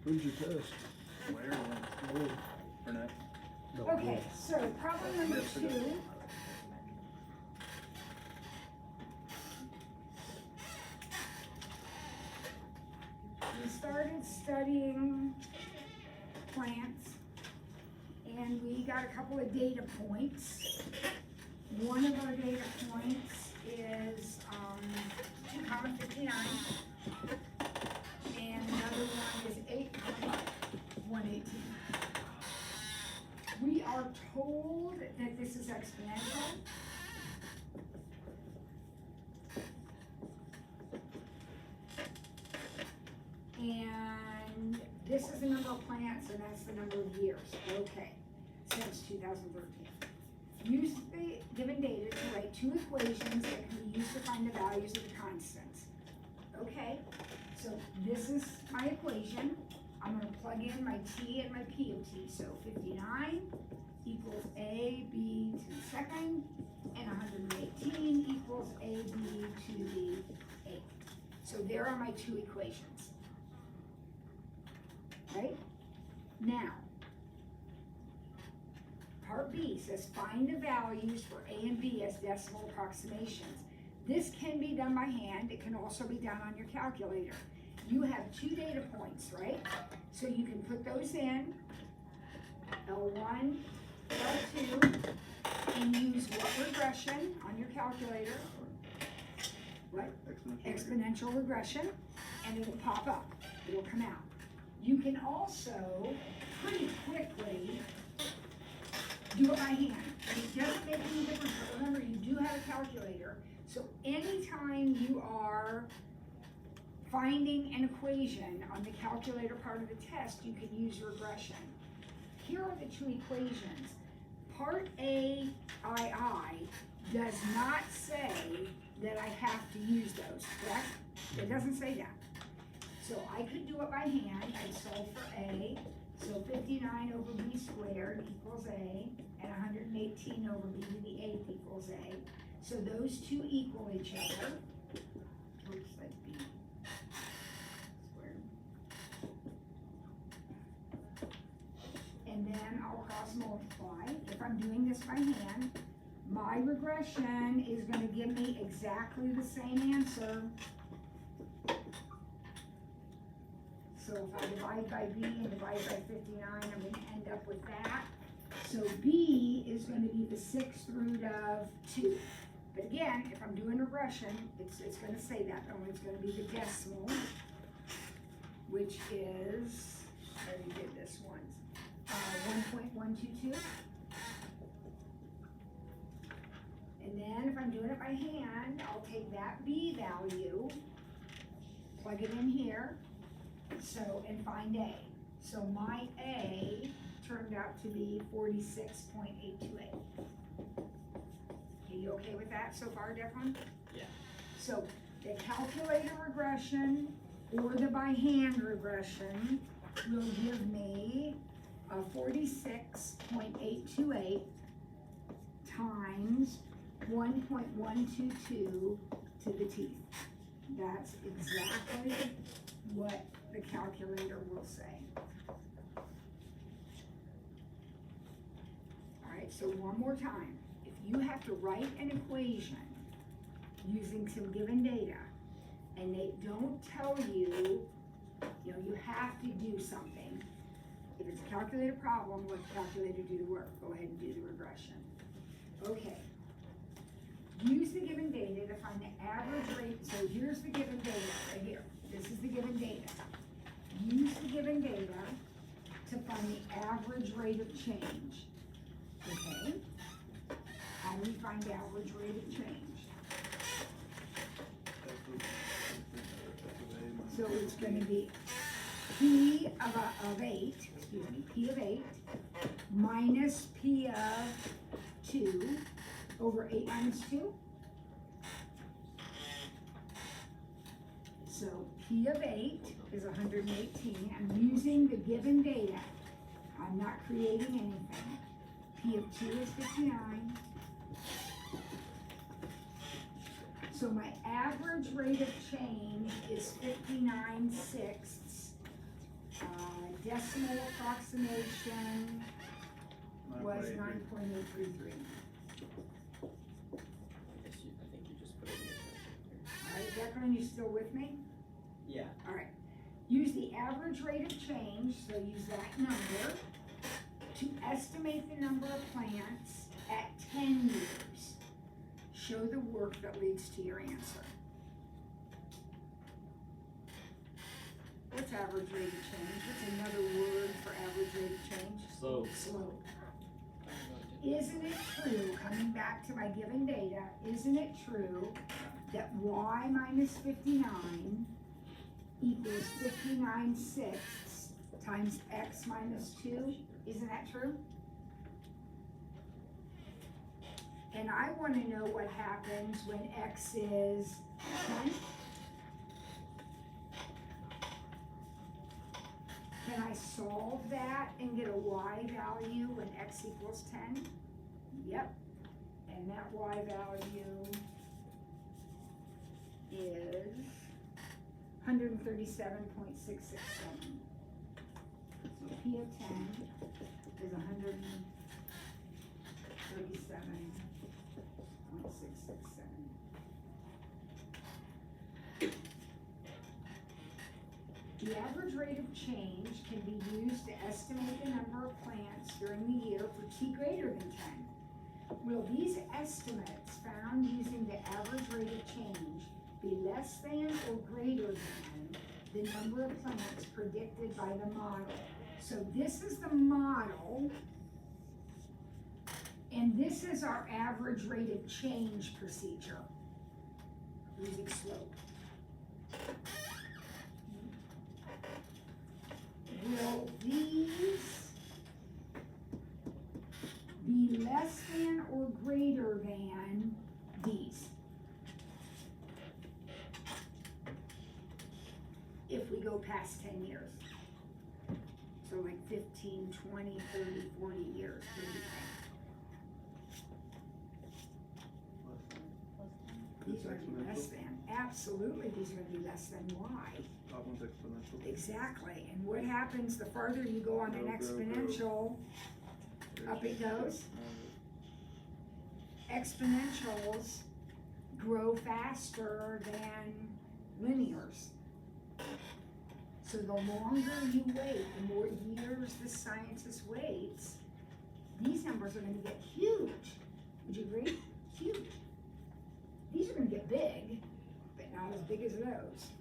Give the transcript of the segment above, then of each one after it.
Who's your test? Where? Or not? No, Okay, so problem number 2. We started studying plants and we got a couple of data points. One of our data points is 2,59 and another one is 8,118. We are told that this is exponential. And this is the number of plants and that's the number of years. Okay, since 2013. Use the given data to write 2 equations that can be used to find the values of the constants. Okay, so this is my equation. I'm going to plug in my t and my p of t. So 59 equals a b to the second, and 118 equals a b to the 8th. So there are my 2 equations. Right? Now, part B says find the values for a and b as decimal approximations. This can be done by hand. It can also be done on your calculator. You have 2 data points, right? So you can put those in, L1, L2, and use what regression on your calculator? What? Exponential regression, and it'll pop up. It'll come out. You can also pretty quickly do it by hand. It doesn't make any difference, but remember, you do have a calculator. So anytime you are finding an equation on the calculator part of the test, you can use regression. Here are the 2 equations. Part A, II, does not say that I have to use those, correct? It doesn't say that. So I could do it by hand. I'd solve for A. So 59 over b squared equals A, and 118 over b to the 8th equals A. So those 2 equal each other. Oops, that's b squared. And then I'll cross multiply. If I'm doing this by hand, my regression is going to give me exactly the same answer. So if I divide by b and divide by 59, I'm going to end up with that. So b is going to be the 6th root of 2. But again, if I'm doing regression, it's going to say that, only it's going to be the decimal, which is, I already did this once, 1.122. And then if I'm doing it by hand, I'll take that b value, plug it in here, so, and find a. So my a turned out to be 46.828. Are you okay with that so far, Declan? Yeah. So the calculator regression or the by hand regression will give me a 46.828 times 1.122 to the teeth. That's exactly what the calculator will say. All right, so one more time. If you have to write an equation using some given data and they don't tell you, you have to do something. If it's a calculator problem, let the calculator do the work. Go ahead and do the regression. Okay. Use the given data to find the average rate. So here's the given data right here. This is the given data. Use the given data to find the average rate of change. Okay? How do we find the average rate of change? So it's going to be P of 8, excuse me, P of 8 minus P of 2 over 8 minus 2. So P of 8 is 118. I'm using the given data. I'm not creating anything. P of 2 is 59. So my average rate of change is 59/6 decimal approximation was 9.83. 9.833. I think you just put it in your calculator. All right, Declan, you still with me? Yeah. All right. Use the average rate of change, so use that number, to estimate the number of plants at 10 years. Show the work that leads to your answer. What's average rate of change? What's another word for average rate of change? Slope. Slope. Isn't it true, coming back to my given data, isn't it true that y minus 59 equals 59/6 times x minus 2? Isn't that true? And I want to know what happens when x is 10. Can I solve that and get a y value when x equals 10? Yep. And that y value is 137.667. So P of 10 is 137.667. The average rate of change can be used to estimate the number of plants during the year for t greater than 10. Will these estimates found using the average rate of change be less than or greater than the number of plants predicted by the model? So this is the model, and this is our average rate of change procedure using slope. Will these be less than or greater than these? If we go past 10 years. So like 15, 20, 30, 40 years, what do you think? These are gonna be less than. Absolutely, these are gonna be less than y. Top one's exponential. Exactly, and what happens the farther you go on an Grow, grow, grow. exponential, up it goes. Exponentials grow faster than linears. So the longer you wait, the more years the scientist waits, these numbers are gonna get huge. Would you agree? Huge. These are gonna get big, but not as big as those.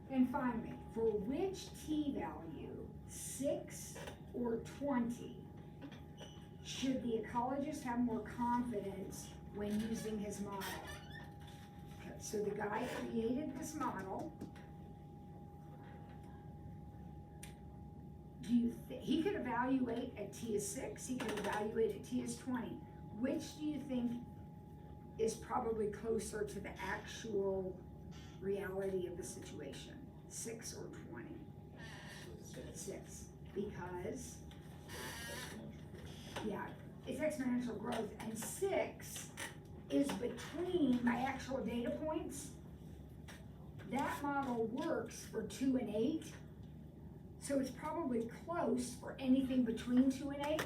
And finally, for which t value, 6 or 20, should the ecologist have more confidence when using his model? Okay, so the guy created this model. He could evaluate at t is 6, he could evaluate at t is 20. Which do you think is probably closer to the actual reality of the situation? 6 or 20? 6, because, yeah, it's exponential growth, and 6 is between my actual data points. That model works for 2 and 8, so it's probably close for anything between 2 and 8.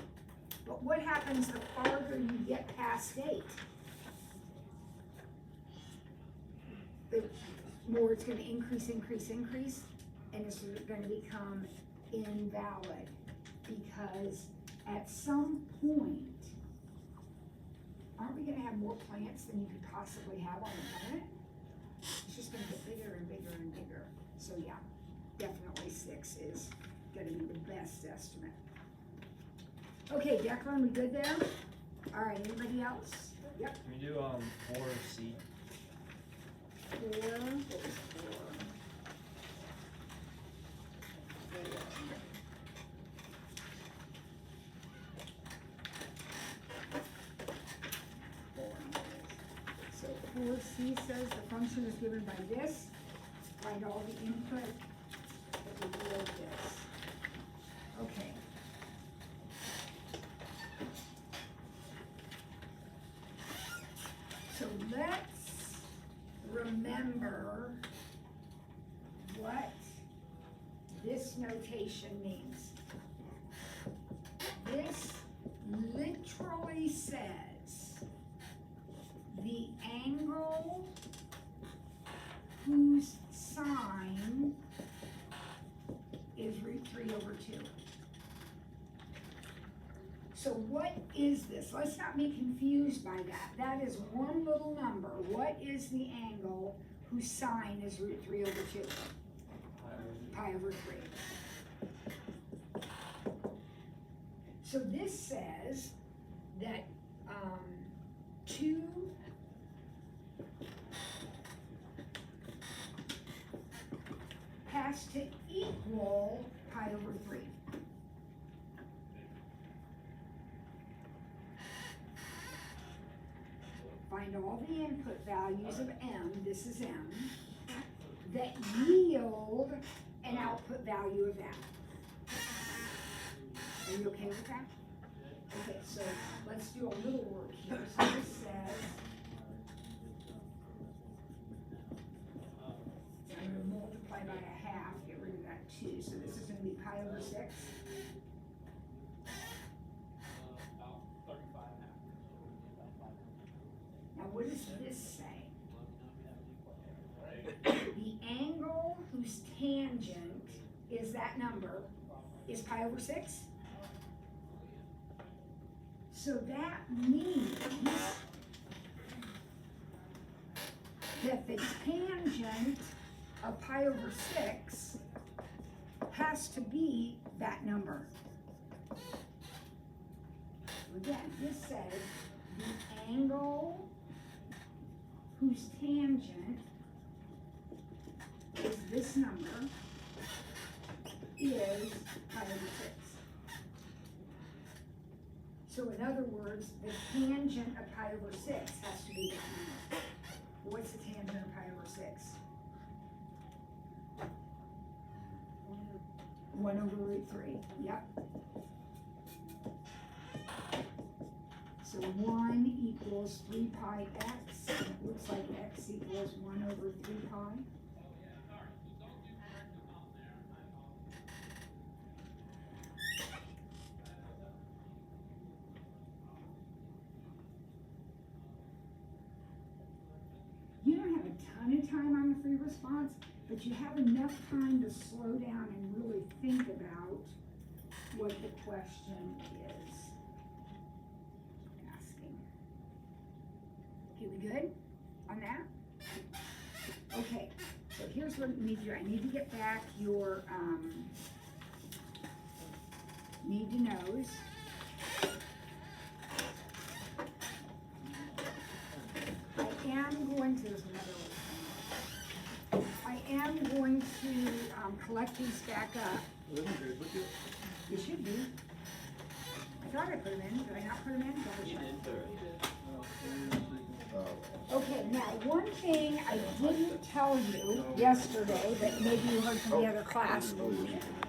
But what happens the farther you get past 8? The more it's going to increase, and it's going to become invalid, because at some point, aren't we going to have more plants than you could possibly have on the planet? It's just going to get bigger and bigger and bigger. So yeah, definitely 6 is going to be the best estimate. Okay, Declan, we good there? All right, anybody else? Yep. Can we do 4C? 4, what was 4? So 4C says the function is given by this. Find all the input that will yield this. Okay. So let's remember what this notation means. This literally says the angle whose sine is √3/2. So what is this? Let's not be confused by that. That is one little number. What is the angle whose sine is √3/2? Pi/3. So this says that 2 has to equal Pi/3. Find all the input values of m, this is m, that yield an output value of that. Are you okay with that? Okay, so let's do a little work here. So this says, I'm going to multiply by 1/2, get rid of that 2. So this is going to be Pi/6. Now what does this say? The angle whose tangent is that number is Pi/6. So that means that the tangent of Pi/6 has to be that number. Again, this says the angle whose tangent is this number is Pi/6. So in other words, the tangent of Pi/6 has to be that number. What's the tangent of Pi/6? 1/√3, yep. So 1 equals 3 pi x, and it looks like x equals 1/3 pi. You don't have a ton of time on the free response, but you have enough time to slow down and really think about what the question is asking. Okay, we good on that? Okay, so here's what you need to do. I need to get back your need to knows. There's another one. I am going to collect these back up. You should be. I thought I put them in. Did I not put them in? Double check. Okay, now one thing I didn't tell you yesterday, but maybe you heard from the other class,